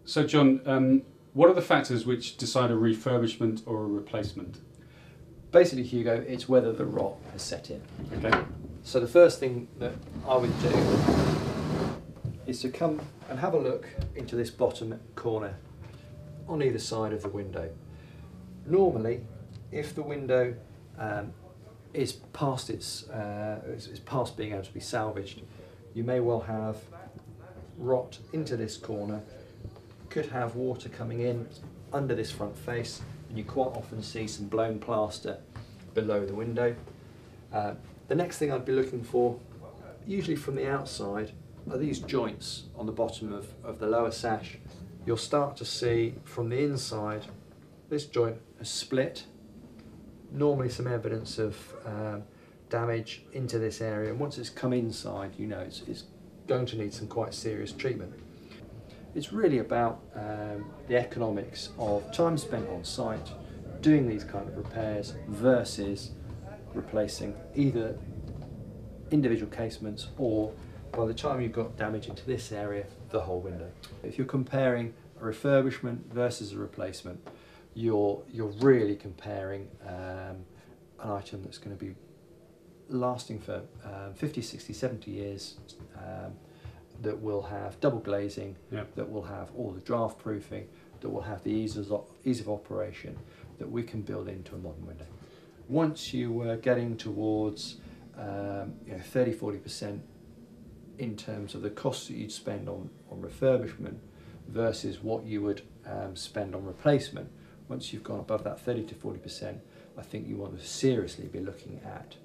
So John, what are the factors which decide a refurbishment or a replacement? Basically, Hugo, it's whether the rot has set in. Okay. So the first thing that I would do is to come and have a look into this bottom corner on either side of the window. Normally, if the window is past is past being able to be salvaged, you may well have rot into this corner, could have water coming in under this front face, and you quite often see some blown plaster below the window. The next thing I'd be looking for, usually from the outside, are these joints on the bottom of the lower sash. You'll start to see from the inside, this joint has split. Normally some evidence of damage into this area, and once it's come inside, you know it's going to need some quite serious treatment. It's really about the economics of time spent on site doing these kind of repairs versus replacing either individual casements or, by the time you've got damage into this area, the whole window. If you're comparing a refurbishment versus a replacement, you're really comparing an item that's going to be lasting for 50, 60, 70 years, that will have double glazing, that will have all the draft proofing, that will have the ease of operation that we can build into a modern window. Once you were getting towards 30–40% in terms of the costs that you'd spend on refurbishment versus what you would spend on replacement, once you've gone above that 30–40%, I think you want to seriously be looking at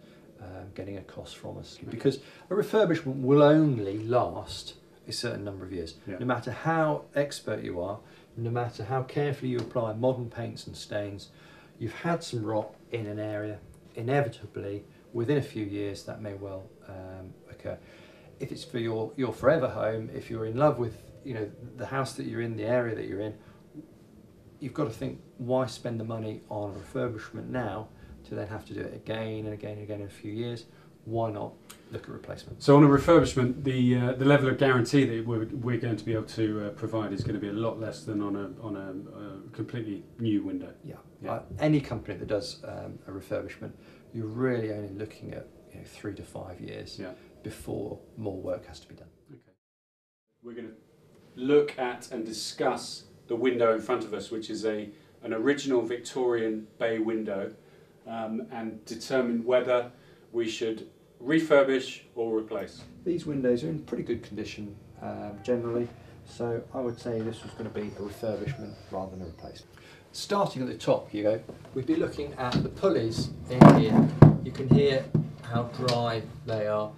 getting a cost from us, because a refurbishment will only last a certain number of years. No matter how expert you are, no matter how carefully you apply modern paints and stains, you've had some rot in an area, inevitably within a few years that may well occur. If it's for your forever home, if you're in love with the house that you're in, the area that you're in, you've got to think, why spend the money on refurbishment now to then have to do it again and again and again in a few years? Why not look at replacement? So on a refurbishment, the level of guarantee that we're going to be able to provide is going to be a lot less than on a completely new window. Any company that does a refurbishment, you're really only looking at 3 to 5 years before more work has to be done. Okay. We're going to look at and discuss the window in front of us, which is an original Victorian bay window, and determine whether we should refurbish or replace. These windows are in pretty good condition generally, so I would say this was going to be a refurbishment rather than a replacement. Starting at the top, Hugo, we'd be looking at the pulleys in here. You can hear how dry they are.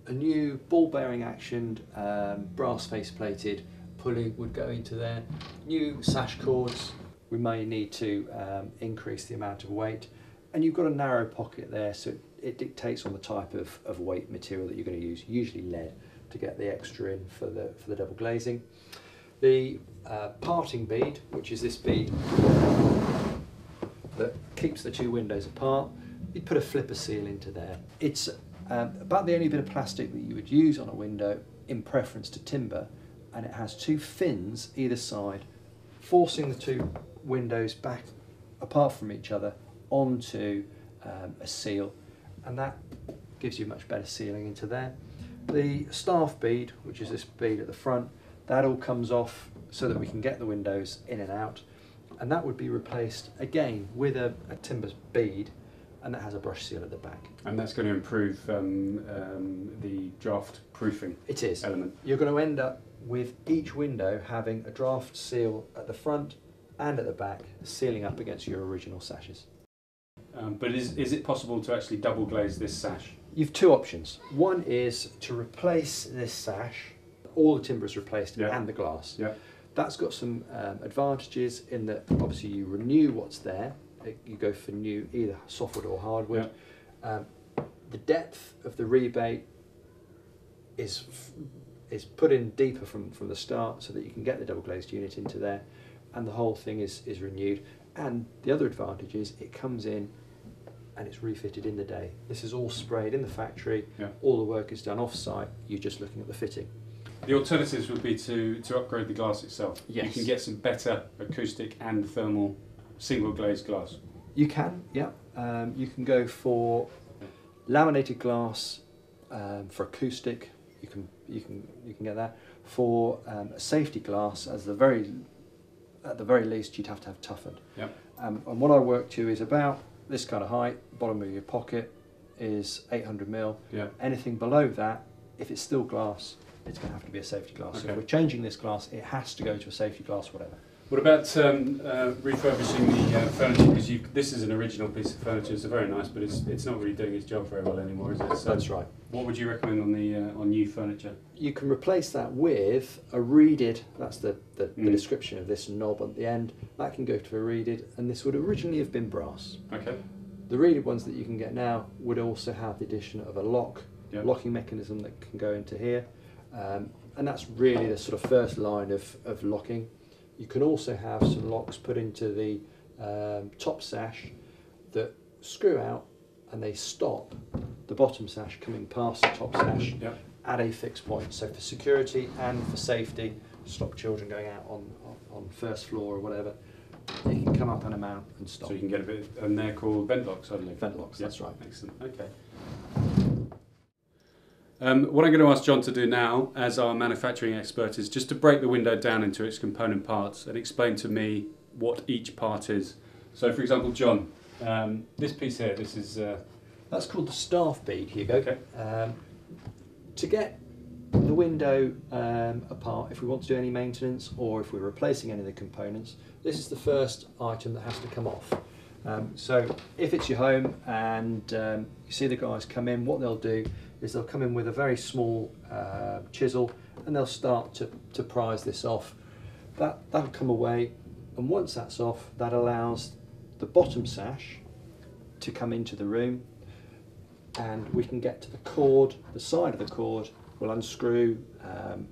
A new ball bearing actioned brass face plated pulley would go into there. New sash cords, we may need to increase the amount of weight, and you've got a narrow pocket there, so it dictates on the type of weight material that you're going to use, usually lead, to get the extra in for the double glazing. The parting bead, which is this bead that keeps the two windows apart, you'd put a flipper seal into there. It's about the only bit of plastic that you would use on a window in preference to timber, and it has two fins either side, forcing the two windows back apart from each other onto a seal, and that gives you much better sealing into there. The staff bead, which is this bead at the front, that all comes off so that we can get the windows in and out, and that would be replaced again with a timber bead, and that has a brush seal at the back. And that's going to improve the draft proofing element. You're going to end up with each window having a draft seal at the front and at the back, sealing up against your original sashes. But is it possible to actually double glaze this sash? You've two options. One is to replace this sash, all the timber is replaced and the glass. That's got some advantages in that obviously you renew what's there. You go for new, either softwood or hardwood. The depth of the rebate is put in deeper from the start so that you can get the double glazed unit into there, and the whole thing is renewed. And the other advantage is it comes in and it's refitted in the day. This is all sprayed in the factory, all the work is done off site, you're just looking at the fitting. The alternatives would be to upgrade the glass itself. Yes. You can get some better acoustic and thermal single glazed glass. You can, yeah. You can go for laminated glass for acoustic. You can get that for safety glass. At the very least, you'd have to have toughened. Yep. And what I work to is about this kind of height. Bottom of your pocket is 800 mil. Yeah. Anything below that, if it's still glass, it's going to have to be a safety glass. Okay. So if we're changing this glass, it has to go to a safety glass, whatever. What about refurbishing the furniture? Because this is an original piece of furniture. It's very nice, but it's not really doing its job very well anymore, is it? So That's right. what would you recommend on the on new furniture? You can replace that with a reeded. That's the description of this knob at the end. That can go to a reeded, and this would originally have been brass. Okay. The reeded ones that you can get now would also have the addition of a locking mechanism that can go into here, and that's really the sort of first line of locking. You can also have some locks put into the top sash that screw out and they stop the bottom sash coming past the top sash at a fixed point. So for security and for safety, stop children going out on first floor or whatever, you can come up and mount and stop. So you can get a bit, and they're called vent locks, I believe. Vent locks, that's right. Excellent, okay. What I'm going to ask John to do now, as our manufacturing expert, is just to break the window down into its component parts and explain to me what each part is. So, for example, John, this piece here, this is... That's called the staff bead, Hugo. Okay. To get the window apart, if we want to do any maintenance or if we're replacing any of the components, this is the first item that has to come off. So if it's your home and you see the guys come in, what they'll do is they'll come in with a very small chisel and they'll start to prise this off. That'll come away, and once that's off, that allows the bottom sash to come into the room, and we can get to the cord, the side of the cord. We'll unscrew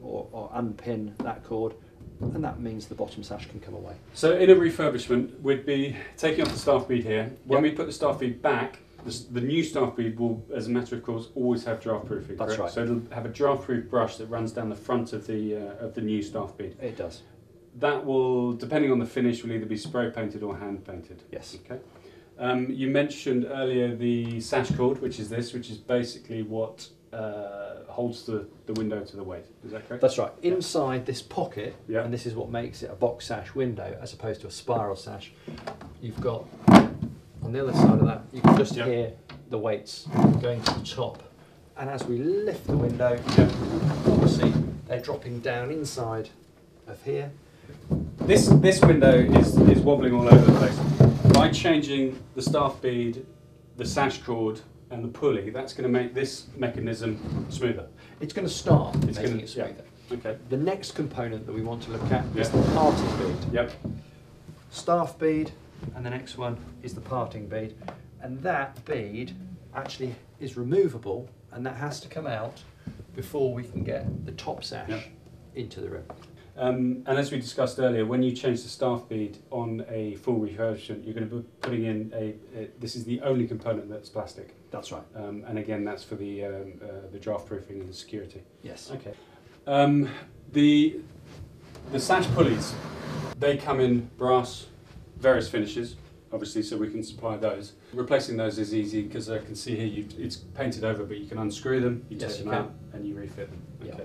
or unpin that cord, and that means the bottom sash can come away. So in a refurbishment, we'd be taking off the staff bead here. When we put the staff bead back, the new staff bead will, as a matter of course, always have draft proofing. That's right. So it'll have a draft proof brush that runs down the front of the new staff bead. It does. That will, depending on the finish, will either be spray painted or hand painted. Yes. Okay. You mentioned earlier the sash cord, which is basically what holds the window to the weight. Is that correct? That's right. Inside this pocket, Yeah. and this is what makes it a box sash window as opposed to a spiral sash, you've got, on the other side of that, you can just hear the weights going to the top. And as we lift the window, obviously they're dropping down inside of here. This window is wobbling all over the place. By changing the staff bead, the sash cord, and the pulley, that's going to make this mechanism smoother. It's going to start making it smoother. Yeah. Okay. The next component that we want to look at is the parting bead. Yep. Staff bead, and the next one is the parting bead. And that bead actually is removable, and that has to come out before we can get the top sash into the room. And as we discussed earlier, when you change the staff bead on a full refurbishment, you're going to be putting in this is the only component that's plastic. That's right. And again, that's for the draft proofing and the security. Yes. Okay. The sash pulleys, they come in brass, various finishes, obviously, so we can supply those. Replacing those is easy because I can see here it's painted over, but you can unscrew them, you take them out, and you refit them. Okay.